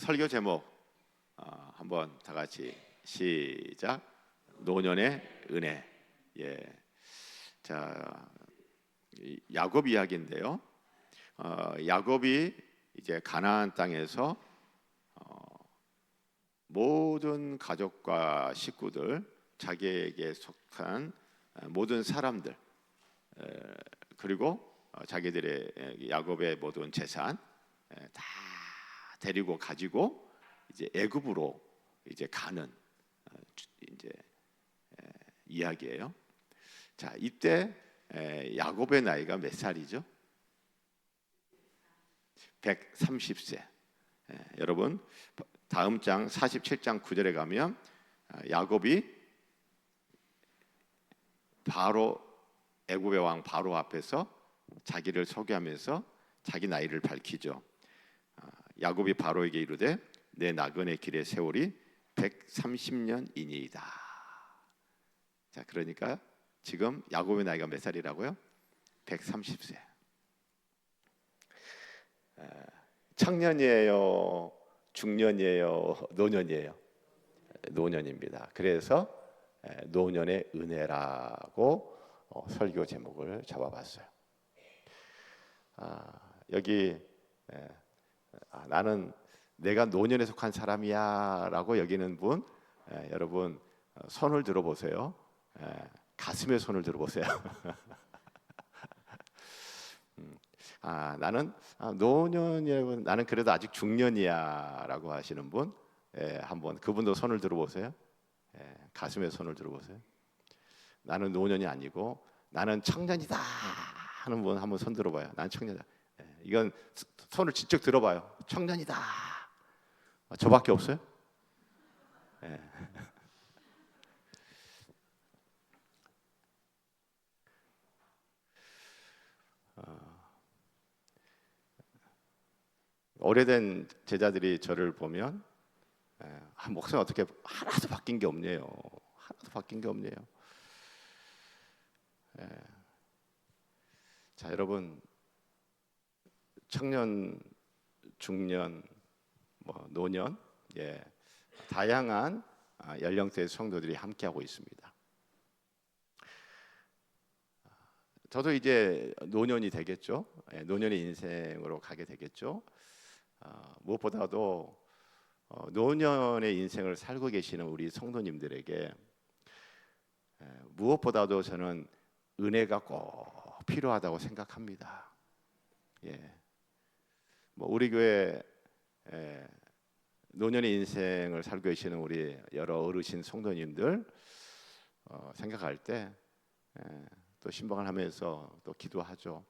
설교 제목 한번 다 같이 시작. 노년의 은혜. 예. 자, 야곱 이야기인데요. 야곱이 이제 가나안 땅에서 모든 가족과 식구들, 자기에게 속한 모든 사람들, 그리고 자기들의 야곱의 모든 재산 다 데리고 가지고 이제 애굽으로 이제 가는 이제 이야기예요. 자, 이때 야곱의 나이가 몇 살이죠? 130세. 여러분 다음 장 47장 9절에 가면 야곱이 바로 애굽의 왕 바로 앞에서 자기를 소개하면서 자기 나이를 밝히죠. 야곱이 바로에게 이르되 내 나그네 길의 세월이 130년이니이다. 자, 그러니까 지금 야곱의 나이가 몇 살이라고요? 130세. 청년이에요? 중년이에요? 노년이에요? 노년입니다. 그래서 노년의 은혜라고 설교 제목을 잡아봤어요. 여기 나는 내가 노년에 속한 사람이야 라고 여기는 분, 여러분 손을 들어보세요. 가슴에 손을 들어보세요. 나는 노년이라고, 나는 그래도 아직 중년이야 라고 하시는 분, 한번 그분도 손을 들어보세요. 가슴에 손을 들어보세요. 나는 노년이 아니고 나는 청년이다 하는 분 한번 손 들어봐요. 난 청년이다. 이건 손을 직접 들어봐요. 청년이다. 저밖에 없어요? 오래된 제자들이 저를 보면 목사님 어떻게 하나도 바뀐 게 없네요. 하나도 바뀐 게 없네요. 자, 여러분 청년, 중년, 노년, 다양한 연령대의 성도들이 함께하고 있습니다. 저도 이제 노년이 되겠죠. 노년의 인생으로 가게 되겠죠. 무엇보다도 노년의 인생을 살고 계시는 우리 성도님들에게 무엇보다도 저는 은혜가 꼭 필요하다고 생각합니다. 우리 교회 노년의 인생을 살고 계시는 우리 여러 어르신 성도님들 생각할 때 또 신방을 하면서 또 기도하죠.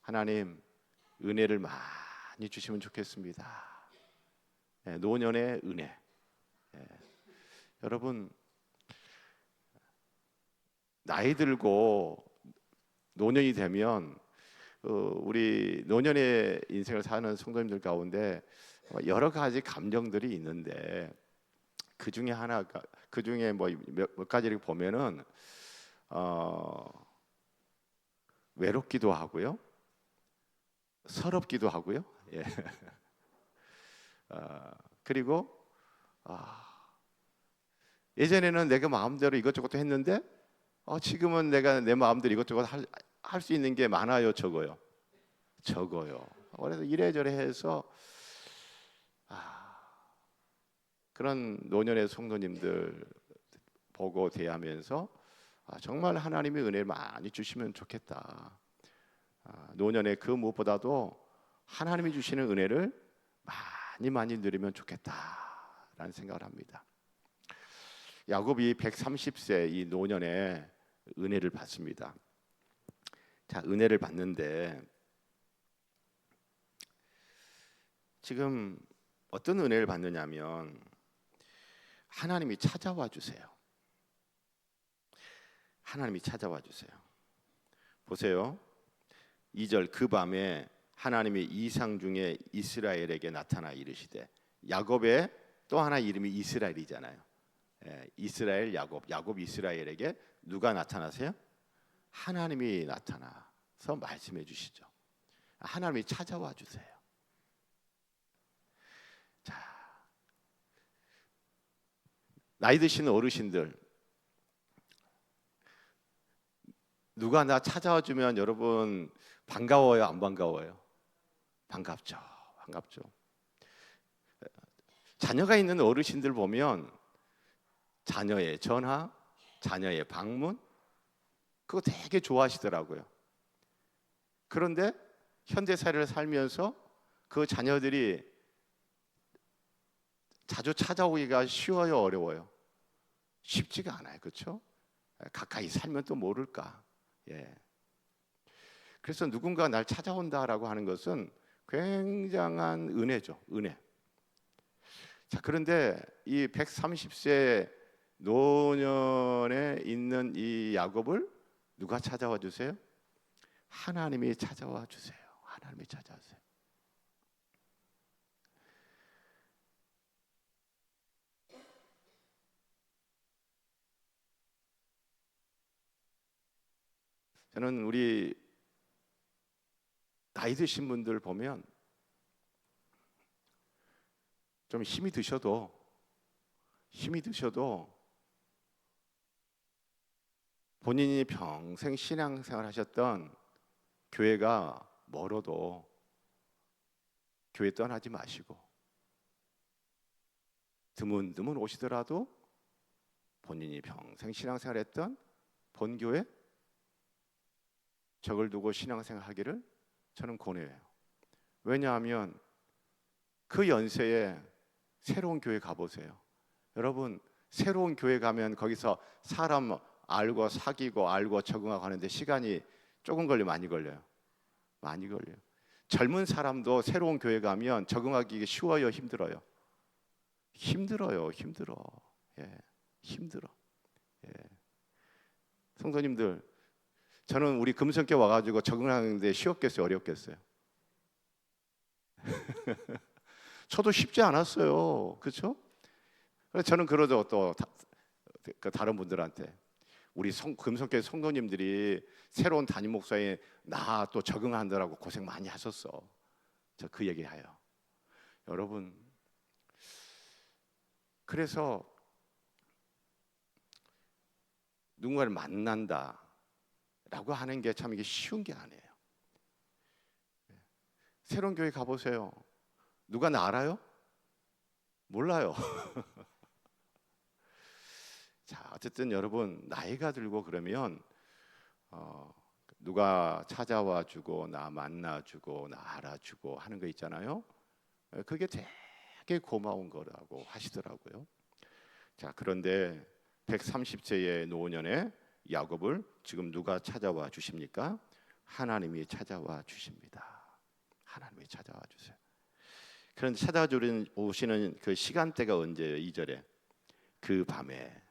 하나님 은혜를 많이 주시면 좋겠습니다. 노년의 은혜. 여러분 나이 들고 노년이 되면 우리 노년의 인생을 사는 성도님들 가운데 여러 가지 감정들이 있는데 그 중에 하나가, 그 중에 몇 가지를 보면은 외롭기도 하고요, 서럽기도 하고요. 그리고 예전에는 내가 마음대로 이것저것 했는데 지금은 내가 내 마음대로 이것저것 할 수 있는 게 많아요, 적어요? 그래서 이래저래 해서 그런 노년의 성도님들 보고 대하면서 정말 하나님의 은혜를 많이 주시면 좋겠다. 노년에 그 무엇보다도 하나님이 주시는 은혜를 많이 누리면 좋겠다라는 생각을 합니다. 야곱이 130세 이 노년에 은혜를 받습니다. 자, 은혜를 받는데 지금 어떤 은혜를 받느냐면 하나님이 찾아와 주세요. 하나님이 찾아와 주세요. 보세요. 2절 그 밤에 하나님이 이상 중에 이스라엘에게 나타나 이르시되, 야곱의 또 하나 이름이 이스라엘이잖아요. 이스라엘 야곱 이스라엘에게 누가 나타나세요? 하나님이 나타나서 말씀해 주시죠. 하나님이 찾아와 주세요. 자, 나이 드신 어르신들, 누가 나 찾아와 주면 여러분 반가워요, 안 반가워요? 반갑죠. 반갑죠. 자녀가 있는 어르신들 보면 자녀의 전화, 자녀의 방문, 그거 되게 좋아하시더라고요. 그런데 현대 사회를 살면서 그 자녀들이 자주 찾아오기가 쉬워요, 어려워요? 쉽지가 않아요, 그렇죠? 가까이 살면 또 모를까. 예. 그래서 누군가 날 찾아온다라고 하는 것은 굉장한 은혜죠, 은혜. 자, 그런데 이 130세 노년에 있는 이 야곱을 누가 찾아와 주세요? 하나님이 찾아와 주세요. 하나님이 찾아오세요. 저는 우리 나이 드신 분들 보면 좀 힘이 드셔도 본인이 평생 신앙생활 하셨던 교회가 멀어도 교회 떠나지 마시고 드문드문 오시더라도 본인이 평생 신앙생활 했던 본교회 적을 두고 신앙생활 하기를 저는 권해요. 왜냐하면 그 연세에 새로운 교회 가보세요. 여러분, 새로운 교회 가면 거기서 사람 알고 사귀고 알고 적응하고 하는데 시간이 조금 걸려, 많이 걸려요? 많이 걸려요. 젊은 사람도 새로운 교회 가면 적응하기 쉬워요, 힘들어요? 힘들어요. 예, 힘들어. 예. 성도님들, 저는 우리 금성교회 와가지고 적응하는데 쉬웠겠어요, 어렵겠어요? 저도 쉽지 않았어요, 그렇죠? 그래서 저는 그러죠, 또 다른 분들한테 우리 금성교회 성도님들이 새로운 담임 목사에 나 또 적응하느라고 고생 많이 하셨어. 저 그 얘기해요. 여러분, 그래서 누군가를 만난다라고 하는 게 참 이게 쉬운 게 아니에요. 새로운 교회 가보세요. 누가 나 알아요? 몰라요. 자, 어쨌든 여러분 나이가 들고 그러면 누가 찾아와 주고 나 만나 주고 나 알아주고 하는 거 있잖아요. 그게 되게 고마운 거라고 하시더라고요. 자, 그런데 130세의 노년에 야곱을 지금 누가 찾아와 주십니까? 하나님이 찾아와 주십니다. 하나님이 찾아와 주세요. 그런데 찾아와 오시는 그 시간대가 언제예요? 2절에 그 밤에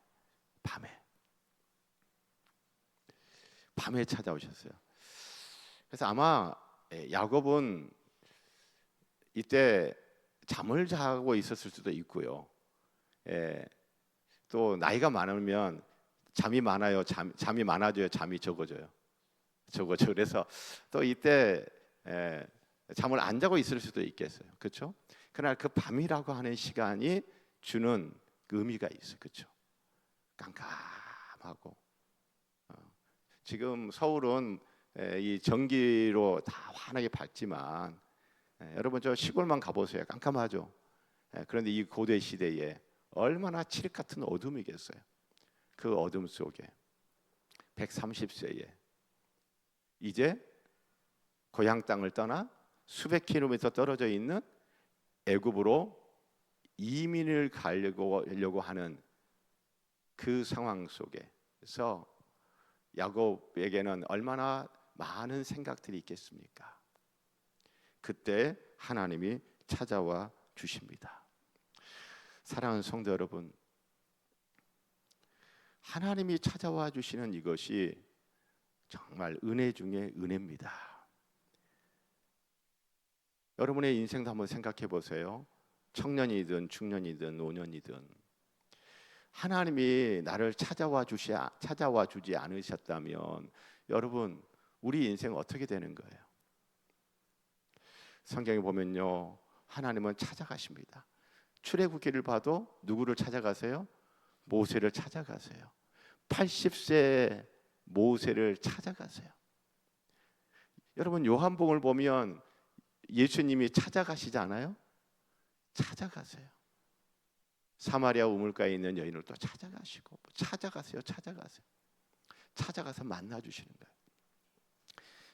찾아오셨어요. 그래서 아마 야곱은 이때 잠을 자고 있었을 수도 있고요. 또 나이가 많으면 잠이 많아요. 잠이 많아져요. 잠이 적어져요. 그래서 또 이때 잠을 안 자고 있을 수도 있겠어요. 그렇죠? 그러나 그 밤이라고 하는 시간이 주는 그 의미가 있어요. 그렇죠? 깜깜하고 지금 서울은 이 전기로 다 환하게 밝지만 여러분 저 시골만 가보세요. 깜깜하죠. 그런데 이 고대 시대에 얼마나 칠흑 같은 어둠이겠어요. 그 어둠 속에 130세에 이제 고향 땅을 떠나 수백 킬로미터 떨어져 있는 애굽으로 이민을 가려고 하는 그 상황 속에서 야곱에게는 얼마나 많은 생각들이 있겠습니까? 그때 하나님이 찾아와 주십니다. 사랑하는 성도 여러분, 하나님이 찾아와 주시는 이것이 정말 은혜 중에 은혜입니다. 여러분의 인생도 한번 생각해 보세요. 청년이든 중년이든 노년이든 하나님이 나를 찾아와 주지 않으셨다면 여러분 우리 인생 어떻게 되는 거예요? 성경에 보면요, 하나님은 찾아가십니다. 출애굽기를 봐도 누구를 찾아가세요? 모세를 찾아가세요. 80세 모세를 찾아가세요. 여러분, 요한복음을 보면 예수님이 찾아가시지 않아요? 찾아가세요. 사마리아 우물가에 있는 여인을 또 찾아가시고, 찾아가세요. 찾아가서 만나주시는 거예요.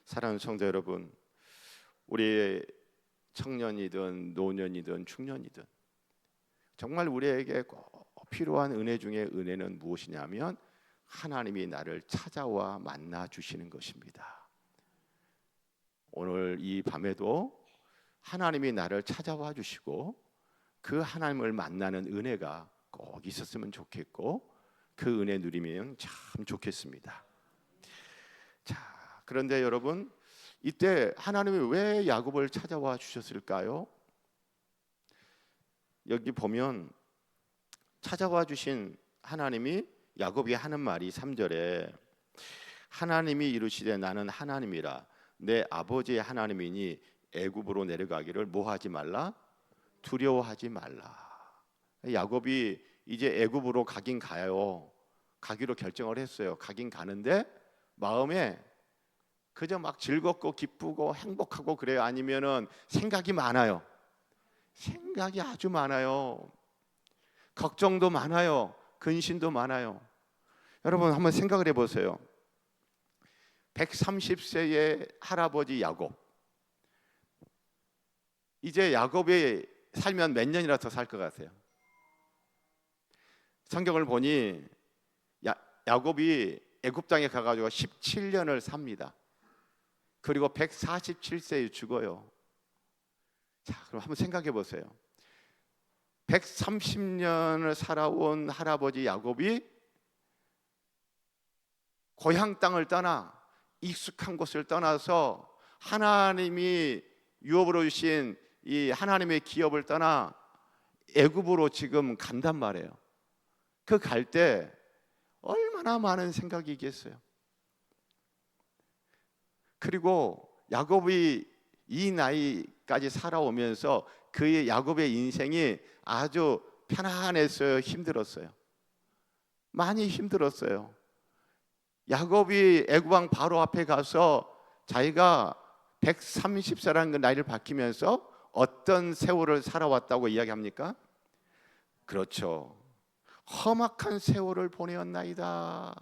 사랑하는 성도 여러분, 우리 청년이든 노년이든 중년이든 정말 우리에게 꼭 필요한 은혜 중에 은혜는 무엇이냐면 하나님이 나를 찾아와 만나 주시는 것입니다. 오늘 이 밤에도 하나님이 나를 찾아와 주시고 그 하나님을 만나는 은혜가 꼭 있었으면 좋겠고 그 은혜 누리면 참 좋겠습니다. 자, 그런데 여러분, 이때 하나님이 왜 야곱을 찾아와 주셨을까요? 여기 보면 찾아와 주신 하나님이 야곱이 하는 말이 3절에 하나님이 이르시되 나는 하나님이라 내 아버지의 하나님이니 애굽으로 내려가기를 뭐하지 말라? 두려워하지 말라. 야곱이 이제 애굽으로 가긴 가요. 가기로 결정을 했어요. 가긴 가는데 마음에 그저 막 즐겁고 기쁘고 행복하고 그래요? 아니면은 생각이 많아요? 생각이 아주 많아요. 걱정도 많아요. 근심도 많아요. 여러분 한번 생각을 해보세요. 130세의 할아버지 야곱, 이제 야곱이 살면 몇 년이나 더 살 것 같아요? 성경을 보니 야곱이 애굽 땅에 가가지고 17년을 삽니다. 그리고 147세에 죽어요. 자, 그럼 한번 생각해 보세요. 130년을 살아온 할아버지 야곱이 고향 땅을 떠나 익숙한 곳을 떠나서 하나님이 유업으로 주신 이 하나님의 기업을 떠나 애굽으로 지금 간단 말이에요. 그 갈 때 얼마나 많은 생각이 있겠어요. 그리고 야곱이 이 나이까지 살아오면서 그의 야곱의 인생이 아주 편안했어요? 힘들었어요? 많이 힘들었어요. 야곱이 애굽 왕 바로 앞에 가서 자기가 130세라는 그 나이를 밝히면서 어떤 세월을 살아왔다고 이야기합니까? 그렇죠. 험악한 세월을 보내었나이다.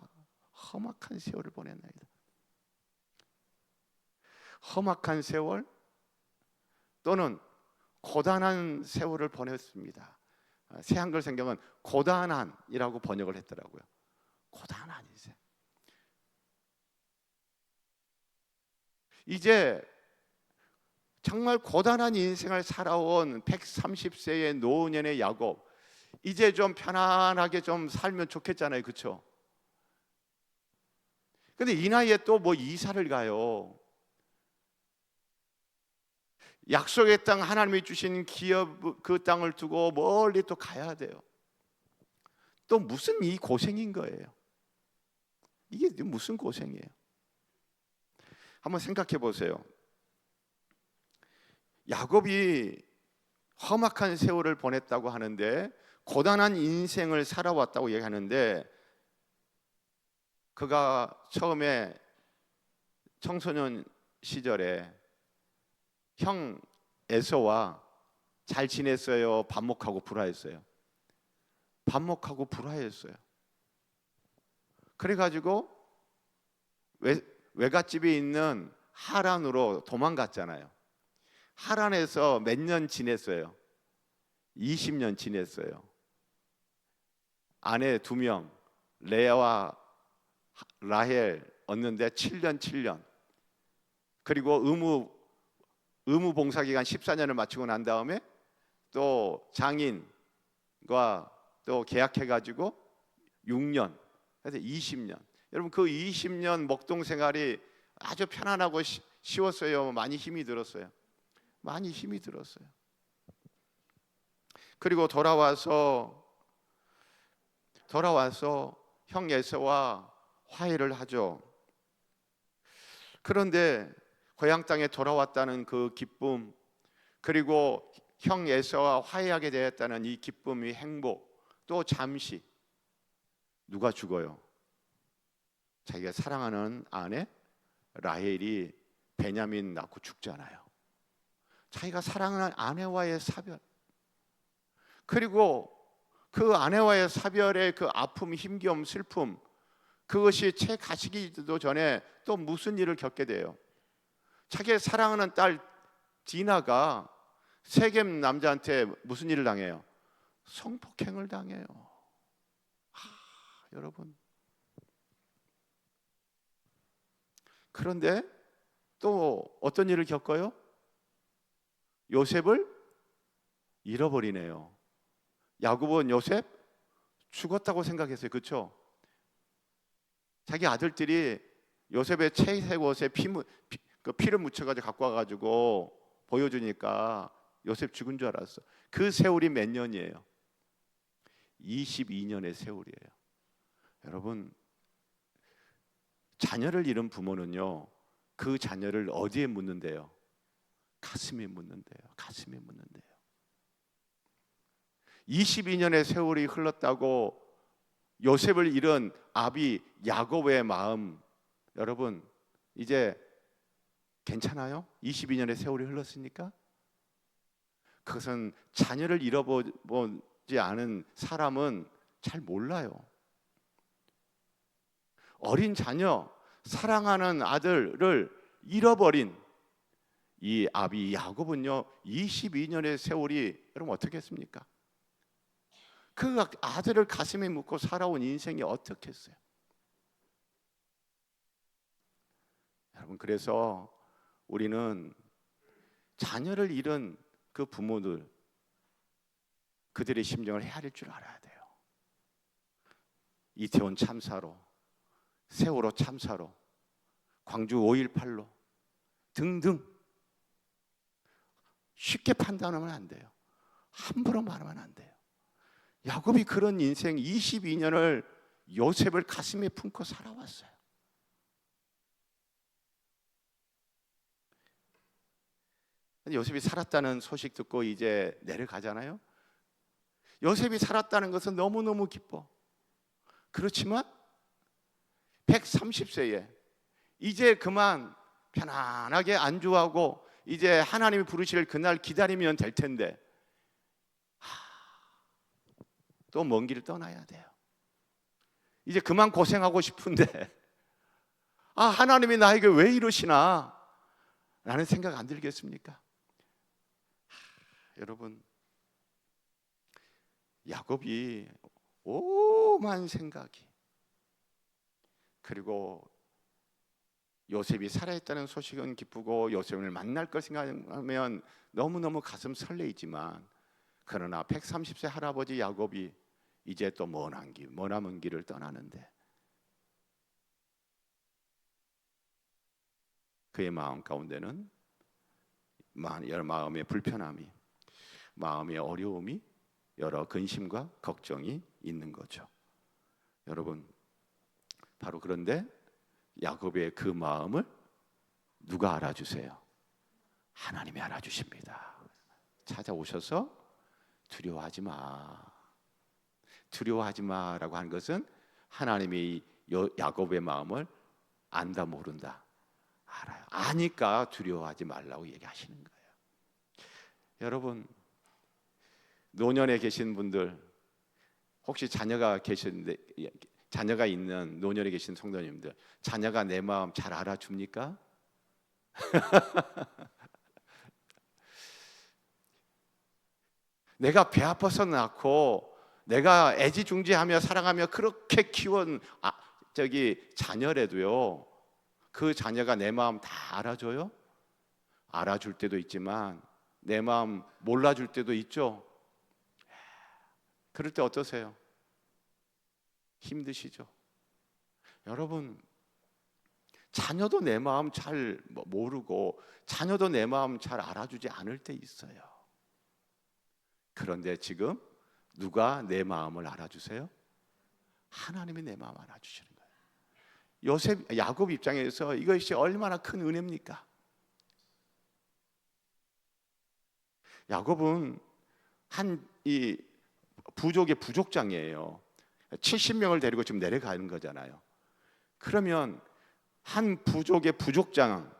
험악한 세월을 보냈나이다. 험악한 세월 또는 고단한 세월을 보냈습니다. 새 한글 성경은 고단한이라고 번역을 했더라고요. 고단한 인생. 이제 정말 고단한 인생을 살아온 130세의 노년의 야곱, 이제 좀 편안하게 좀 살면 좋겠잖아요, 그렇죠? 근데 이 나이에 또 뭐 이사를 가요. 약속의 땅, 하나님이 주신 기업, 그 땅을 두고 멀리 또 가야 돼요. 또 무슨 이 고생인 거예요. 이게 무슨 고생이에요? 한번 생각해 보세요. 야곱이 험악한 세월을 보냈다고 하는데, 고단한 인생을 살아왔다고 얘기하는데, 그가 처음에 청소년 시절에 형 에서와 잘 지냈어요? 반목하고 불화했어요? 반목하고 불화했어요. 그래가지고 외갓집에 있는 하란으로 도망갔잖아요. 하란에서 몇 년 지냈어요? 20년 지냈어요. 아내 2명 레아와 라헬 얻는데 7년. 그리고 의무 봉사 기간 14년을 마치고 난 다음에 또 장인과 또 계약해 가지고 6년, 그래서 20년. 여러분 그 20년 먹동 생활이 아주 편안하고 쉬웠어요? 많이 힘이 들었어요? 많이 힘이 들었어요. 그리고 돌아와서 형 에서와 화해를 하죠. 그런데 고향 땅에 돌아왔다는 그 기쁨, 그리고 형 에서와 화해하게 되었다는 이 기쁨, 이 행복, 또 잠시 누가 죽어요? 자기가 사랑하는 아내 라헬이 베냐민 낳고 죽잖아요. 자기가 사랑하는 아내와의 사별, 그리고 그 아내와의 사별의 그 아픔, 힘겨움, 슬픔, 그것이 채 가시기도 전에 또 무슨 일을 겪게 돼요? 자기의 사랑하는 딸 디나가 세겜 남자한테 무슨 일을 당해요? 성폭행을 당해요. 여러분, 그런데 또 어떤 일을 겪어요? 요셉을 잃어버리네요. 야곱은 요셉 죽었다고 생각했어요. 그렇죠? 자기 아들들이 요셉의 채색 옷에 피를 묻혀가지고 갖고 와가지고 보여주니까 요셉 죽은 줄 알았어. 그 세월이 몇 년이에요? 22년의 세월이에요. 여러분, 자녀를 잃은 부모는요, 그 자녀를 어디에 묻는데요? 가슴에 묻는데요. 가슴에 묻는데요. 22년의 세월이 흘렀다고 요셉을 잃은 아비 야곱의 마음, 여러분 이제 괜찮아요? 22년의 세월이 흘렀으니까? 그것은 자녀를 잃어보지 않은 사람은 잘 몰라요. 어린 자녀, 사랑하는 아들을 잃어버린 이 아비 야곱은요, 22년의 세월이 여러분 어떻게 했습니까? 그 아들을 가슴에 묻고 살아온 인생이 어떻게 했어요? 여러분, 그래서 우리는 자녀를 잃은 그 부모들, 그들의 심정을 헤아릴 줄 알아야 돼요. 이태원 참사로, 세월호 참사로, 광주 5.18로 등등 쉽게 판단하면 안 돼요. 함부로 말하면 안 돼요. 야곱이 그런 인생 22년을 요셉을 가슴에 품고 살아왔어요. 요셉이 살았다는 소식 듣고 이제 내려가잖아요. 요셉이 살았다는 것은 너무너무 기뻐. 그렇지만 130세에 이제 그만 편안하게 안주하고 이제 하나님이 부르실 그날 기다리면 될 텐데 또 먼 길을 떠나야 돼요. 이제 그만 고생하고 싶은데 하나님이 나에게 왜 이러시나 라는 생각 안 들겠습니까? 여러분, 야곱이 오만 생각이, 그리고 요셉이 살아있다는 소식은 기쁘고 요셉을 만날 걸 생각하면 너무너무 가슴 설레이지만, 그러나 130세 할아버지 야곱이 이제 또 머나먼 길을 떠나는데 그의 마음 가운데는 여러 마음의 불편함이, 마음의 어려움이, 여러 근심과 걱정이 있는 거죠. 여러분, 바로 그런데 야곱의 그 마음을 누가 알아주세요? 하나님이 알아주십니다. 찾아오셔서 두려워하지 마, 두려워하지 마라고 한 것은 하나님이 야곱의 마음을 안다 모른다? 알아요. 아니까 두려워하지 말라고 얘기하시는 거예요. 여러분, 노년에 계신 분들, 혹시 자녀가 있는 노년에 계신 성도님들, 자녀가 내 마음 잘 알아줍니까? 내가 배 아파서 낳고 내가 애지중지하며 사랑하며 그렇게 키운 자녀라도요, 그 자녀가 내 마음 다 알아줘요? 알아줄 때도 있지만 내 마음 몰라줄 때도 있죠. 그럴 때 어떠세요? 힘드시죠? 여러분, 자녀도 내 마음 잘 모르고 자녀도 내 마음 잘 알아주지 않을 때 있어요. 그런데 지금 누가 내 마음을 알아주세요? 하나님이 내 마음 알아주시는 거예요. 야곱 입장에서 이것이 얼마나 큰 은혜입니까? 야곱은 이 부족의 부족장이에요. 70명을 데리고 지금 내려가는 거잖아요. 그러면 한 부족의 부족장이면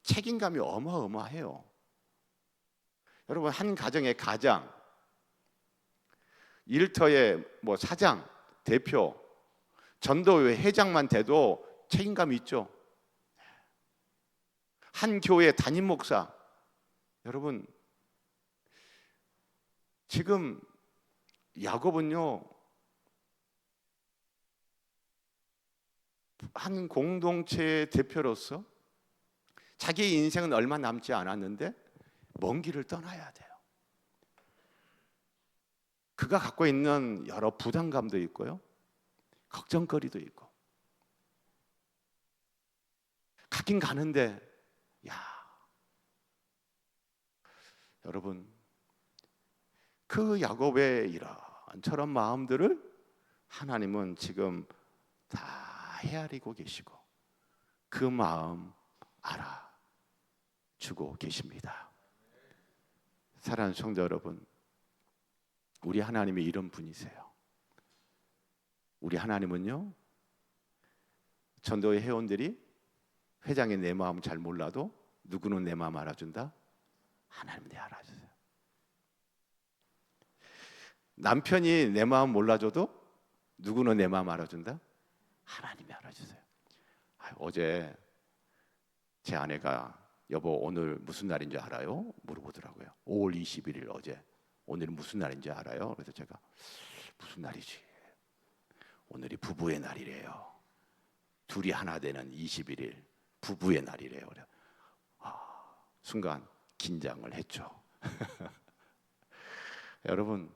책임감이 어마어마해요. 여러분, 한 가정의 가장, 일터의 사장, 대표, 전도회 회장만 돼도 책임감이 있죠. 한 교회 담임 목사, 여러분, 지금 야곱은요, 한 공동체의 대표로서 자기 인생은 얼마 남지 않았는데 먼 길을 떠나야 돼요. 그가 갖고 있는 여러 부담감도 있고요, 걱정거리도 있고, 가긴 가는데, 여러분, 그 야곱의 이런저런 마음들을 하나님은 지금 다 헤아리고 계시고 그 마음 알아주고 계십니다. 사랑하는 성도 여러분, 우리 하나님이 이런 분이세요. 우리 하나님은요, 전도의 회원들이 회장이 내 마음 잘 몰라도 누구는 내 마음 알아준다? 하나님 내 알아주세요. 남편이 내 마음 몰라줘도 누구는 내 마음 알아준다? 하나님이 알아주세요. 어제 제 아내가 여보 오늘 무슨 날인 줄 알아요? 물어보더라고요. 5월 21일 어제. 오늘은 무슨 날인 줄 알아요? 그래서 제가 무슨 날이지? 오늘이 부부의 날이래요. 둘이 하나 되는 21일 부부의 날이래요. 순간 긴장을 했죠. 여러분,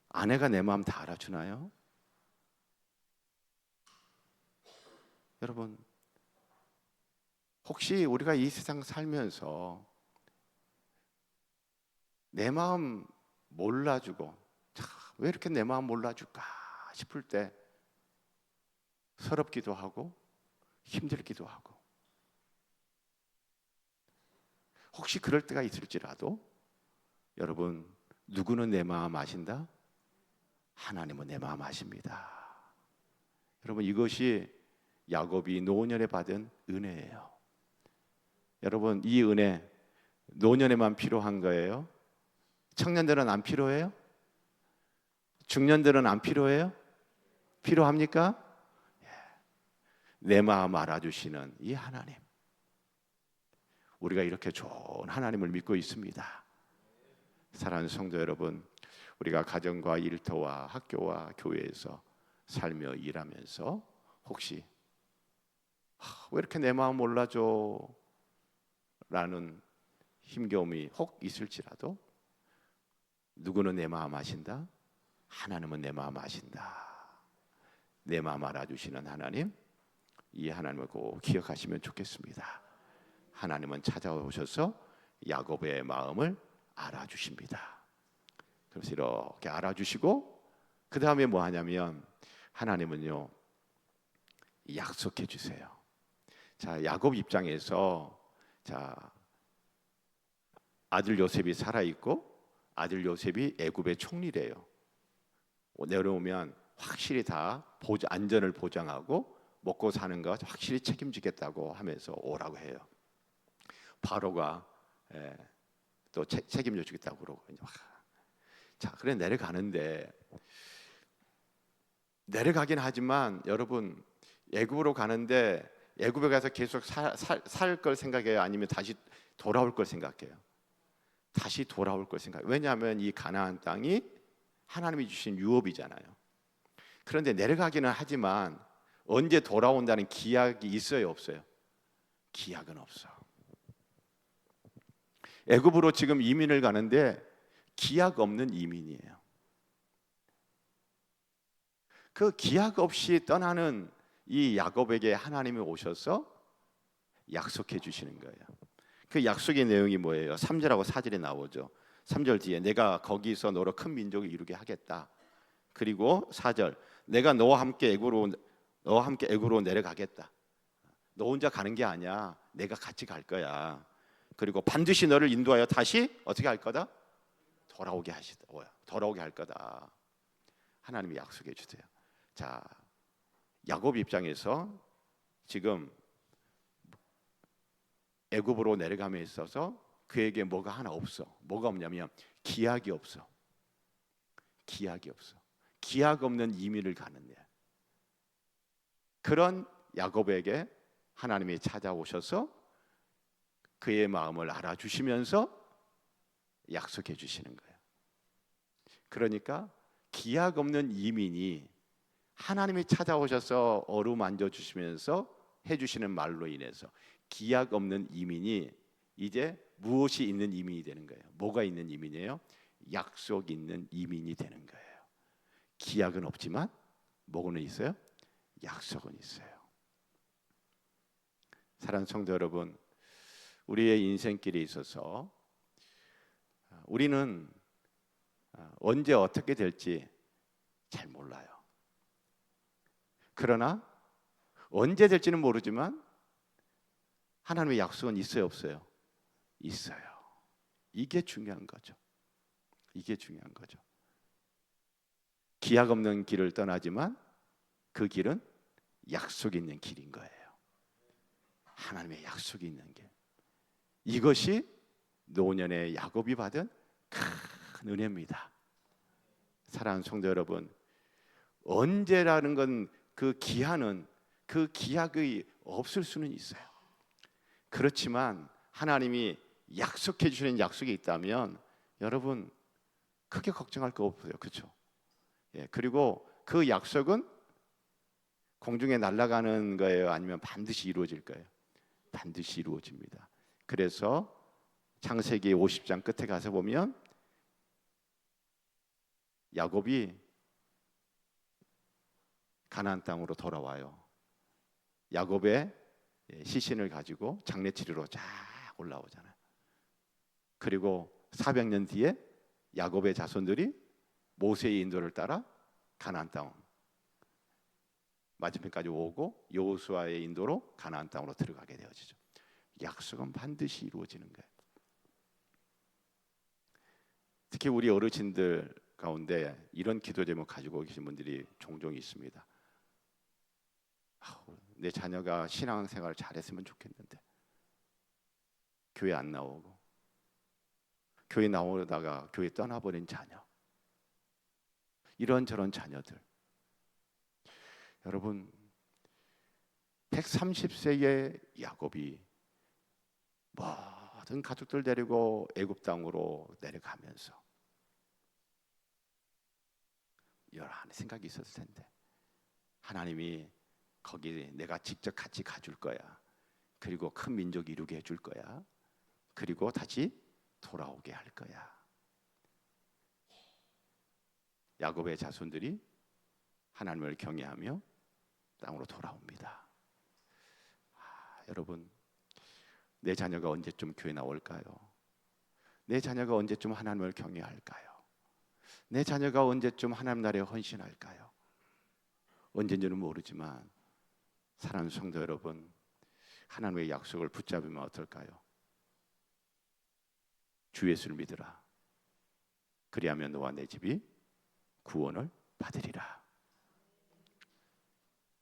아내가 내 마음 다 알아주나요? 여러분, 혹시 우리가 이 세상 살면서 내 마음 몰라주고 왜 이렇게 내 마음 몰라줄까 싶을 때 서럽기도 하고 힘들기도 하고, 혹시 그럴 때가 있을지라도 여러분, 누구는 내 마음 아신다? 하나님은 내 마음 아십니다. 여러분, 이것이 야곱이 노년에 받은 은혜예요. 여러분, 이 은혜 노년에만 필요한 거예요? 청년들은 안 필요해요? 중년들은 안 필요해요? 필요합니까? 내 마음 알아주시는 이 하나님, 우리가 이렇게 좋은 하나님을 믿고 있습니다. 사랑하는 성도 여러분, 우리가 가정과 일터와 학교와 교회에서 살며 일하면서 혹시 왜 이렇게 내 마음 몰라줘? 라는 힘겨움이 혹 있을지라도 누구는 내 마음 아신다? 하나님은 내 마음 아신다. 내 마음 알아주시는 하나님, 이 하나님을 꼭 기억하시면 좋겠습니다. 하나님은 찾아오셔서 야곱의 마음을 알아주십니다. 그래서 이렇게 알아주시고 그 다음에 뭐 하냐면 하나님은요, 약속해 주세요. 자, 야곱 입장에서 아들 요셉이 살아 있고 아들 요셉이 애굽의 총리래요. 내려오면 확실히 다 안전을 보장하고 먹고 사는 것 확실히 책임지겠다고 하면서 오라고 해요. 바로가 또 책임져 주겠다고 그러고 자, 그래 내려가는데 내려가긴 하지만 여러분, 애굽으로 가는데 애굽에 가서 계속 살 걸 생각해요? 아니면 다시 돌아올 걸 생각해요? 다시 돌아올 걸 생각해요. 왜냐하면 이 가나안 땅이 하나님이 주신 유업이잖아요. 그런데 내려가기는 하지만 언제 돌아온다는 기약이 있어요, 없어요? 기약은 없어. 애굽으로 지금 이민을 가는데 기약 없는 이민이에요. 그 기약 없이 떠나는 이 야곱에게 하나님이 오셔서 약속해 주시는 거예요. 그 약속의 내용이 뭐예요? 3절하고 4절에 나오죠. 3절 뒤에 내가 거기서 너로 큰 민족을 이루게 하겠다. 그리고 4절 내가 너와 함께 애굽으로 내려가겠다. 너 혼자 가는 게 아니야. 내가 같이 갈 거야. 그리고 반드시 너를 인도하여 다시 어떻게 할 거다? 돌아오게 할 거다. 하나님이 약속해 주세요. 자, 야곱 입장에서 지금 애굽으로 내려감에 있어서 그에게 뭐가 하나 없어. 뭐가 없냐면 기약이 없어. 기약이 없어. 기약 없는 이민을 가는 데. 그런 야곱에게 하나님이 찾아오셔서 그의 마음을 알아주시면서 약속해 주시는 거예요. 그러니까 기약 없는 이민이 하나님이 찾아오셔서 어루만져 주시면서 해주시는 말로 인해서 기약 없는 이민이 이제 무엇이 있는 이민이 되는 거예요. 뭐가 있는 이민이에요? 약속 있는 이민이 되는 거예요. 기약은 없지만 뭐는 있어요? 약속은 있어요. 사랑하는 성도 여러분, 우리의 인생길에 있어서 우리는 언제 어떻게 될지 잘 몰라요. 그러나 언제 될지는 모르지만 하나님의 약속은 있어요, 없어요? 있어요. 이게 중요한 거죠. 이게 중요한 거죠. 기약 없는 길을 떠나지만 그 길은 약속이 있는 길인 거예요. 하나님의 약속이 있는 길. 이것이 노년의 야곱이 받은 큰 은혜입니다. 사랑하는 성도 여러분, 언제라는 건 그 기한은 그 기약이 없을 수는 있어요. 그렇지만 하나님이 약속해 주시는 약속이 있다면 여러분 크게 걱정할 거 없어요. 그렇죠? 예, 그리고 그 약속은 공중에 날아가는 거예요? 아니면 반드시 이루어질 거예요? 반드시 이루어집니다. 그래서 창세기 50장 끝에 가서 보면 야곱이 가나안 땅으로 돌아와요. 야곱의 시신을 가지고 장례치르러 쫙 올라오잖아요. 그리고 400년 뒤에 야곱의 자손들이 모세의 인도를 따라 가나안 땅 맞은편까지 오고 여호수아의 인도로 가나안 땅으로 들어가게 되어지죠. 약속은 반드시 이루어지는 거예요. 특히 우리 어르신들 가운데 이런 기도 제목 가지고 계신 분들이 종종 있습니다. 내 자녀가 신앙생활 잘했으면 좋겠는데 교회 안 나오고 교회 나오다가 교회 떠나버린 자녀, 이런저런 자녀들. 여러분 130세의 야곱이 모든 가족들 데리고 애굽 땅으로 내려가면서 여러 생각이 있었을 텐데 하나님이 거기 내가 직접 같이 가줄 거야. 그리고 큰 민족 이루게 해줄 거야. 그리고 다시 돌아오게 할 거야. 야곱의 자손들이 하나님을 경외하며 땅으로 돌아옵니다. 여러분, 내 자녀가 언제쯤 교회 나올까요? 내 자녀가 언제쯤 하나님을 경외할까요? 내 자녀가 언제쯤 하나님 나라에 헌신할까요? 언제인지는 모르지만 사랑하는 성도 여러분, 하나님의 약속을 붙잡으면 어떨까요? 주 예수를 믿으라. 그리하면 너와 내 집이 구원을 받으리라.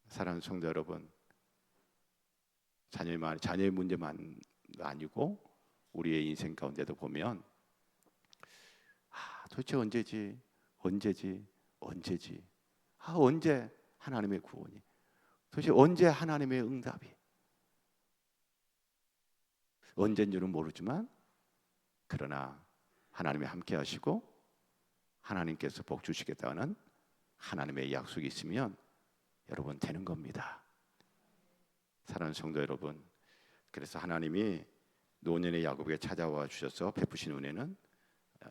사랑하는 성도 여러분, 자녀의 문제만 아니고 우리의 인생 가운데도 보면 도대체 언제지? 언제 하나님의 구원이? 도대체 언제 하나님의 응답이? 언제인 줄은 모르지만 그러나 하나님이 함께 하시고 하나님께서 복 주시겠다는 하나님의 약속이 있으면 여러분 되는 겁니다. 사랑하는 성도 여러분, 그래서 하나님이 노년의 야곱에게 찾아와 주셔서 베푸신 은혜는,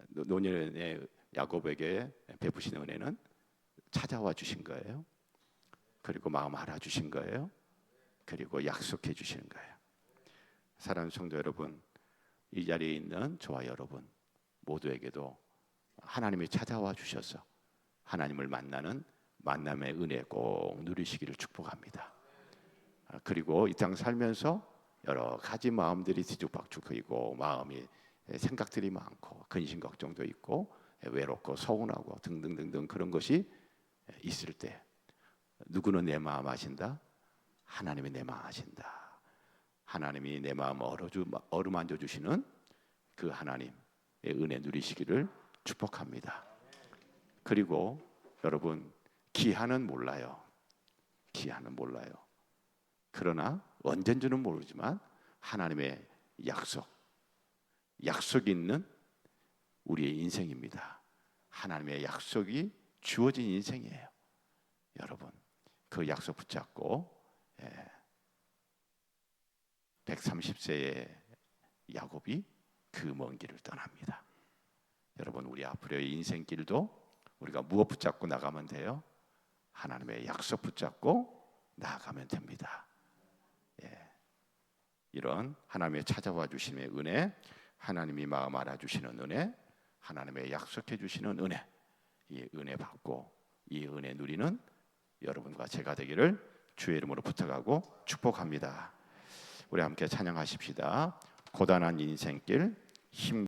노년의 야곱에게 베푸신 은혜는 찾아와 주신 거예요. 그리고 마음 알아주신 거예요. 그리고 약속해 주시는 거예요. 사랑하는 성도 여러분, 이 자리에 있는 저와 여러분 모두에게도 하나님이 찾아와 주셔서 하나님을 만나는 만남의 은혜 꼭 누리시기를 축복합니다. 그리고 이 땅 살면서 여러 가지 마음들이 뒤죽박죽이고 마음이 생각들이 많고 근심 걱정도 있고 외롭고 서운하고 등등등등 그런 것이 있을 때 누구는 내 마음 아신다? 하나님이 내 마음 아신다. 하나님이 내 마음 어루만져 주시는 그 하나님의 은혜 누리시기를 축복합니다. 그리고 여러분, 기한은 몰라요. 기한은 몰라요. 그러나 언젠지는 모르지만 하나님의 약속이 있는 우리의 인생입니다. 하나님의 약속이 주어진 인생이에요. 여러분, 그 약속 붙잡고 130세의 야곱이 그 먼 길을 떠납니다. 여러분, 우리 앞으로의 인생길도 우리가 무엇 붙잡고 나가면 돼요? 하나님의 약속 붙잡고 나아가면 됩니다. 이런 하나님의 찾아와 주심의 은혜, 하나님이 마음 알아주시는 은혜, 하나님의 약속해 주시는 은혜, 이 은혜 받고 이 은혜 누리는 여러분과 제가 되기를 주의 이름으로 부탁하고 축복합니다. 우리 함께 찬양하십시다. 고단한 인생길 힘